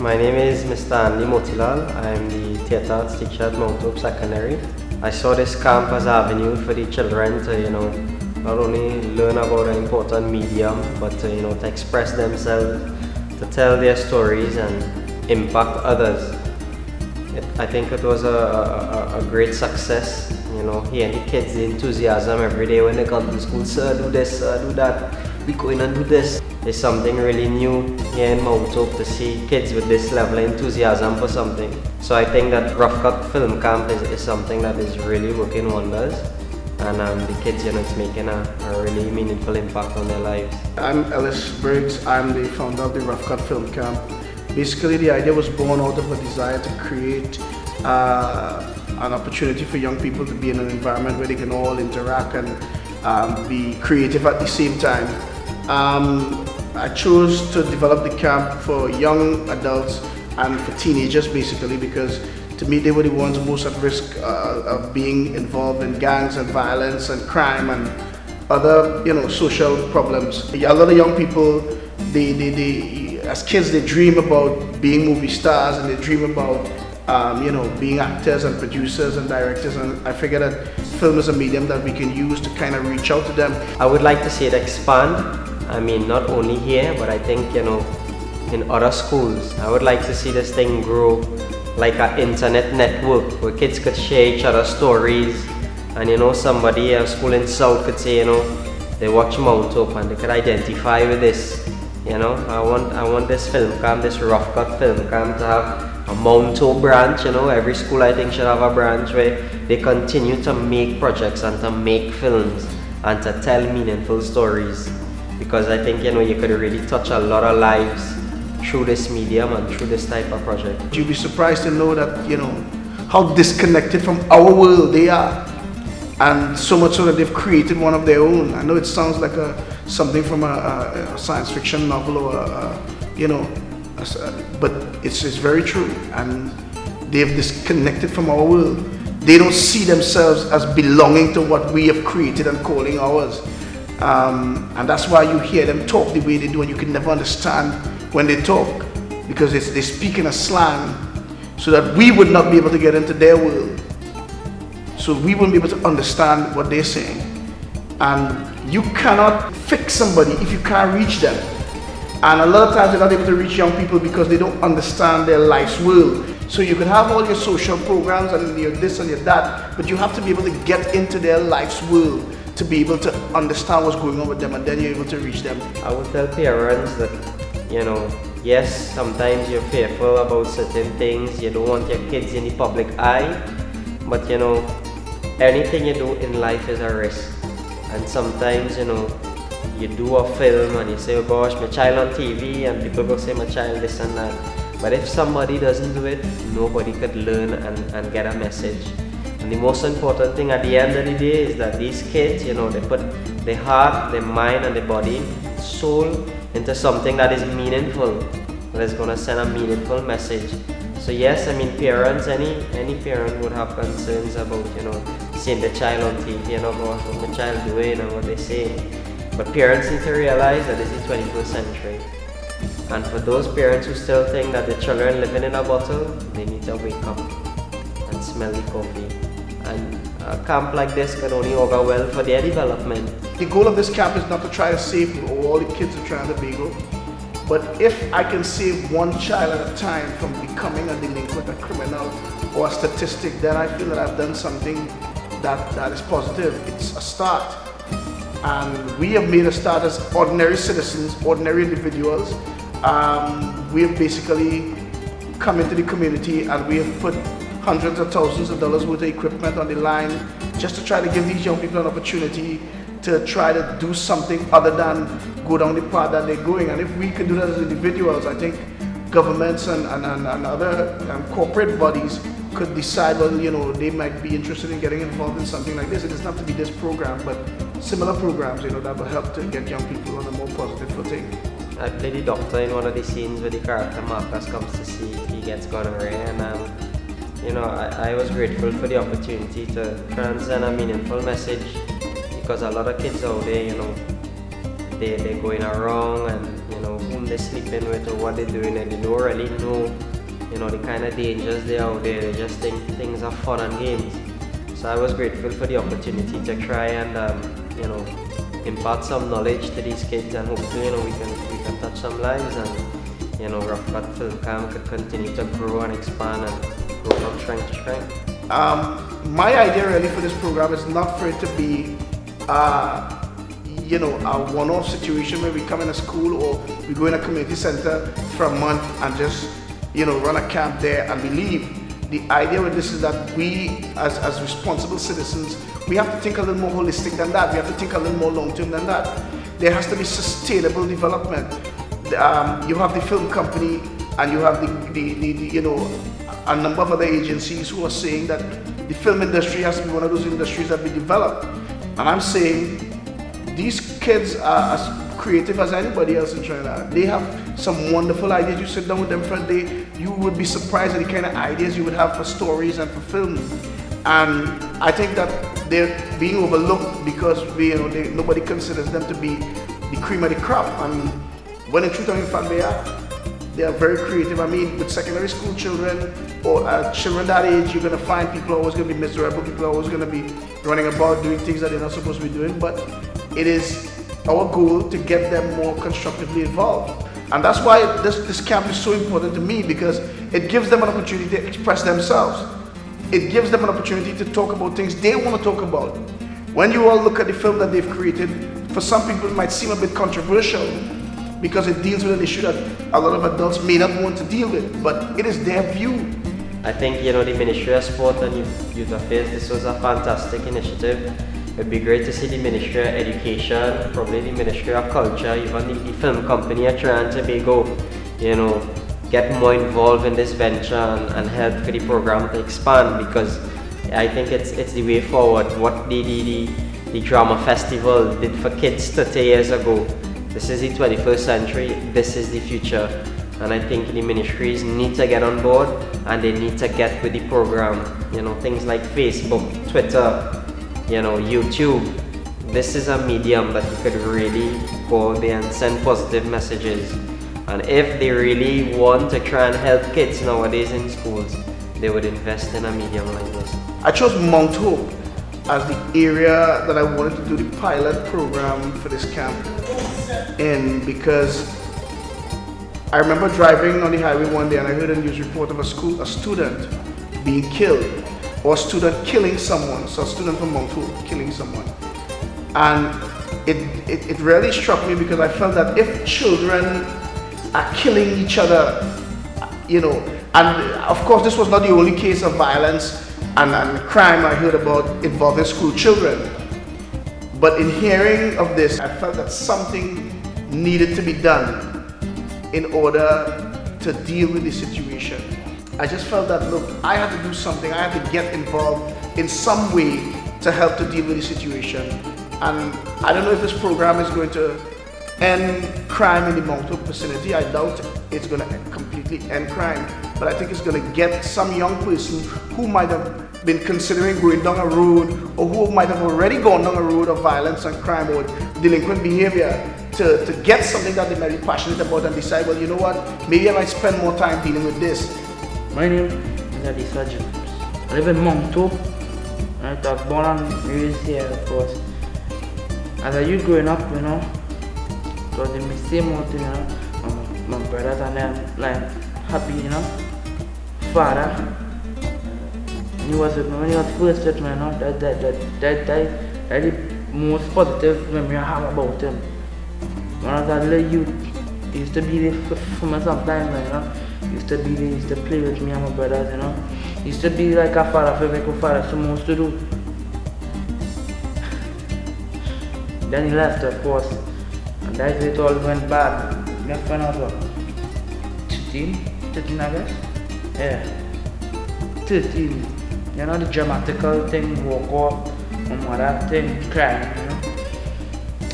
My name is Mr. Andy Motilal. I am the theatre arts teacher at Mount Hope Secondary. I saw this camp as an avenue for the children to, not only learn about an important medium, but to express themselves, to tell their stories and impact others. I think it was a great success. Hearing the kids' enthusiasm every day when they come to school. Sir, do this, sir, do that. We go in and do this. It's something really new here in Mount Hope to see kids with this level of enthusiasm for something. So I think that Rough Cut Film Camp is something that is really working wonders. And the kids, it's making a really meaningful impact on their lives. I'm Ellis Briggs. I'm the founder of the Rough Cut Film Camp. Basically, the idea was born out of a desire to create an opportunity for young people to be in an environment where they can all interact and be creative at the same time. I chose to develop the camp for young adults and for teenagers basically because to me they were the ones most at risk of being involved in gangs and violence and crime and other social problems. A lot of young people, they as kids they dream about being movie stars and they dream about being actors and producers and directors, and I figure that film is a medium that we can use to kind of reach out to them. I would like to see it expand. I mean, not only here, but I think, in other schools. I would like to see this thing grow like an internet network where kids could share each other's stories. And somebody at a school in South could say, they watch Mount Hope and they could identify with this. I want this film camp, this Rough Cut Film Camp to have a Mount Hope branch. Every school I think should have a branch where they continue to make projects and to make films and to tell meaningful stories. Because I think you could really touch a lot of lives through this medium and through this type of project. You'll be surprised to know that how disconnected from our world they are, and so much so that they've created one of their own. I know it sounds like something from a science fiction novel or but it's very true, and they've disconnected from our world. They don't see themselves as belonging to what we have created and calling ours. And that's why you hear them talk the way they do, and you can never understand when they talk because they speak in a slang so that we would not be able to get into their world. So we wouldn't be able to understand what they're saying. And you cannot fix somebody if you can't reach them. And a lot of times they're not able to reach young people because they don't understand their life's world. So you can have all your social programs and your this and your that, but you have to be able to get into their life's world to be able to understand what's going on with them, and then you're able to reach them. I would tell parents that, yes, sometimes you're fearful about certain things, you don't want your kids in the public eye, but anything you do in life is a risk. And sometimes, you do a film and you say, oh gosh, my child on TV, and people go say my child this and that. But if somebody doesn't do it, nobody could learn and get a message. And the most important thing at the end of the day is that these kids, they put their heart, their mind and their body, soul into something that is meaningful, that is going to send a meaningful message. So yes, parents, any parent would have concerns about, seeing the child on TV and what my child doing and what they say. But parents need to realize that this is the 21st century. And for those parents who still think that the children living in a bottle, they need to wake up and smell the coffee. And a camp like this can only augur well for their development. The goal of this camp is not to try to save all the kids who try to bagel, but if I can save one child at a time from becoming a delinquent, a criminal, or a statistic, then I feel that I've done something that is positive. It's a start. And we have made a start as ordinary citizens, ordinary individuals. We have basically come into the community and we have put hundreds of thousands of dollars worth of equipment on the line just to try to give these young people an opportunity to try to do something other than go down the path that they're going. And if we can do that as individuals, I think governments and other corporate bodies could decide, well, they might be interested in getting involved in something like this. It doesn't have to be this program, but similar programs, that will help to get young people on a more positive footing. I play the doctor in one of the scenes where the character Marcus comes to see if he gets gonorrhea, and I was grateful for the opportunity to transcend a meaningful message, because a lot of kids out there, they're going wrong, and whom they're sleeping with or what they're doing, and they don't really know, the kind of dangers they are out there. They just think things are fun and games. So I was grateful for the opportunity to try and, impart some knowledge to these kids, and hopefully, we can touch some lives, and, Rough Cut Film Camp could continue to grow and expand and go from strength to strength. My idea really for this program is not for it to be, a one-off situation where we come in a school or we go in a community center for a month and just, run a camp there and we leave. The idea with this is that we, as responsible citizens, we have to think a little more holistic than that. We have to think a little more long-term than that. There has to be sustainable development. You have the film company, and you have a number of other agencies who are saying that the film industry has to be one of those industries that we develop. And I'm saying these kids are as creative as anybody else in Trinidad. They have some wonderful ideas. You sit down with them for a day, you would be surprised at the kind of ideas you would have for stories and for film. And I think that they're being overlooked because nobody considers them to be the cream of the crop. I mean, when in truth, in fact, they are very creative. I mean, with secondary school children or children that age, you're going to find people are always going to be miserable. People are always going to be running about doing things that they're not supposed to be doing. But it is our goal to get them more constructively involved. And that's why this camp is so important to me, because it gives them an opportunity to express themselves. It gives them an opportunity to talk about things they want to talk about. When you all look at the film that they've created, for some people it might seem a bit controversial because it deals with an issue that a lot of adults may not want to deal with, but it is their view. I think, the Ministry of Sport and Youth Affairs, this was a fantastic initiative. It'd be great to see the Ministry of Education, probably the Ministry of Culture, even the film company are trying to get more involved in this venture and help for the program to expand, because I think it's the way forward. What the drama festival did for kids 30 years ago, this is the 21st century, this is the future. And I think the ministries need to get on board, and they need to get with the program. Things like Facebook, Twitter, YouTube. This is a medium that you could really go there and send positive messages. And if they really want to try and help kids nowadays in schools, they would invest in a medium like this. I chose Mount Hope as the area that I wanted to do the pilot program for this camp in, because I remember driving on the highway one day and I heard a news report of a student being killed, or a student killing someone. So a student from Mount Hope killing someone. And it really struck me, because I felt that if children are killing each other, and of course this was not the only case of violence and crime I heard about involving school children, but in hearing of this, I felt that something needed to be done in order to deal with the situation. I just felt that, look, I had to do something. I had to get involved in some way to help to deal with the situation. And I don't know if this program is going to end crime in the Mount Hope vicinity. I doubt it's going to completely end crime, but I think it's going to get some young person who might have been considering going down a road, or who might have already gone down a road of violence and crime or delinquent behavior, to get something that they might be passionate about and decide, well, you know what, maybe I might spend more time dealing with this. My name is Adisa James. I live in Mount Hope. I was born and raised here, of course. As a youth growing up, it was the same old thing, my brothers and them, like, happy, father. He was with me when he was first with me, that's the most positive memory I have about him. When I was a little youth, he used to be there for me sometimes, He used to be there, he used to play with me and my brothers, He used to be like a father figure, like a father supposed to do. Then he left, of course, and that's it all went bad. Left when I was 13 I guess? Yeah, 13. The dramatical thing, walk off, and all that thing, crying,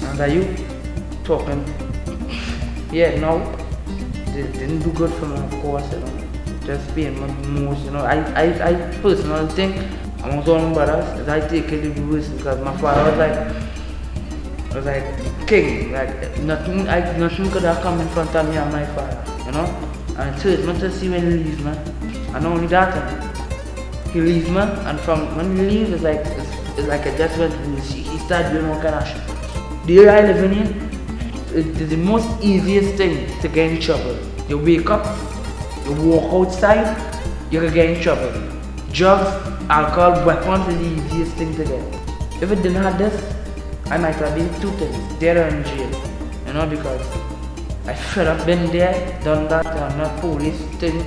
And are you talking? Yeah, no, it didn't do good for me, of course, Just being my most, I personally think amongst all my brothers, I take it the worst, because my father was like king. Like nothing could have come in front of me and my father, you know. And it hurt me to see when he leaves me. And not only that, he leaves me, and from when he leaves, it's like a just went loose. He started doing all kind of shit. The area I live in, it's the most easiest thing to get in trouble. You wake up, you walk outside, you can get in trouble. Drugs, alcohol, weapons is the easiest thing to get. If it didn't have this, I might have been 2 things, dead or in jail. You know, because I should have been there, done that, and not police thing.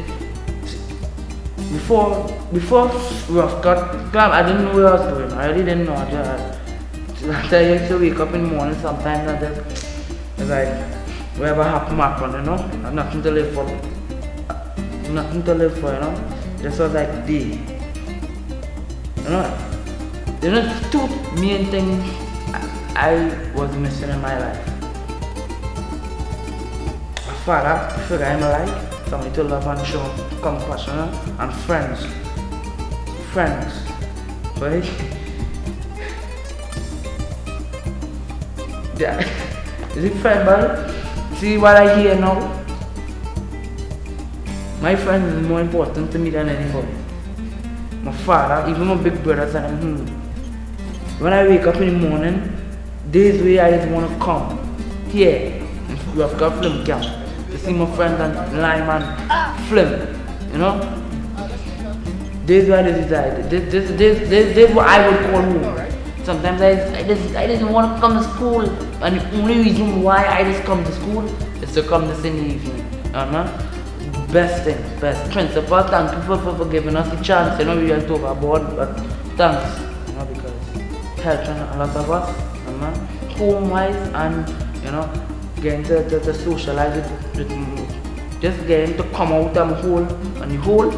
Before rough got glam, I didn't know where I was going. I really didn't know. I used to wake up in the morning sometimes and it's like whatever happened, you know. I have nothing to live for. Nothing to live for, you know. This was like the you know. There's 2 main things I was missing in my life. My father, I figure I'm alive. Somebody to love and show compassion, and friends. Right? Yeah. Is it friend, buddy? See what I hear now? My friend is more important to me than anybody. My father, even my big brother said, when I wake up in the morning, days where I just want to come here we have got film camp to see my friends and lime and film, you know. This is why this is that. This is what I would call home. Sometimes I didn't want to come to school, and the only reason why I just come to school is to come this in the evening. Best thing, best principal. Thank you for giving us the chance. You know, we are overboard, but thanks. You know, because helping a lot of us, home-wise, and you know, getting to socialize with just getting to come out and the whole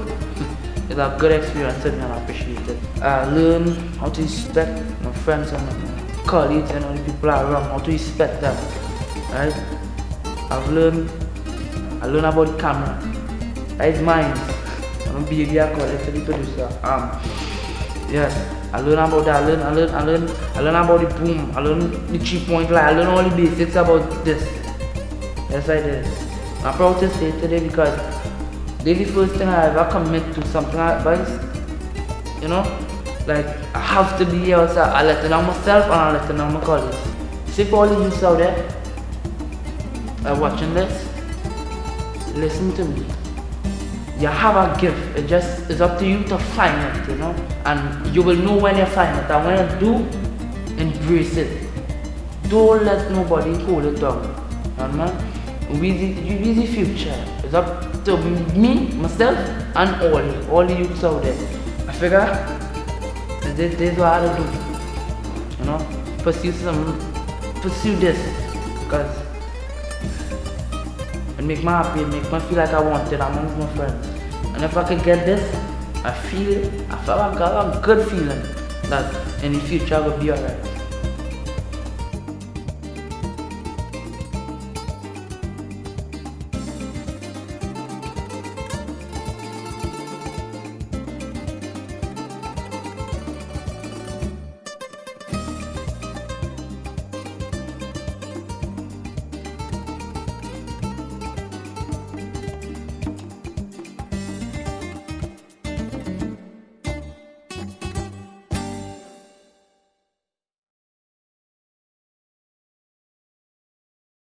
is a good experience and I appreciate it. I learn how to respect my friends and my colleagues and all the people around, how to respect them. Right? I learn about the camera. That is mine. I'm a behavioural to the producer. Yes, I learn about that. I learn about the boom. I learn the 3-point line. I learn all the basics about this. Yes, I did. I'm proud to say today because this is the first thing I ever commit to something like this. You know, like I have to be here also. I let it know myself and I let it know my colleagues. See, for all the youths out there are watching this, listen to me. You have a gift. It's up to you to find it, you know, and you will know when you find it. And when you do, embrace it. Don't let nobody hold it down. We the future. It's up to me, myself, and all the youths out there. I figure this is what I do. You know, pursue this because it makes me happy. It makes me feel like I want it amongst my friends. And if I can get this, I feel I got a good feeling that in the future I will be alright.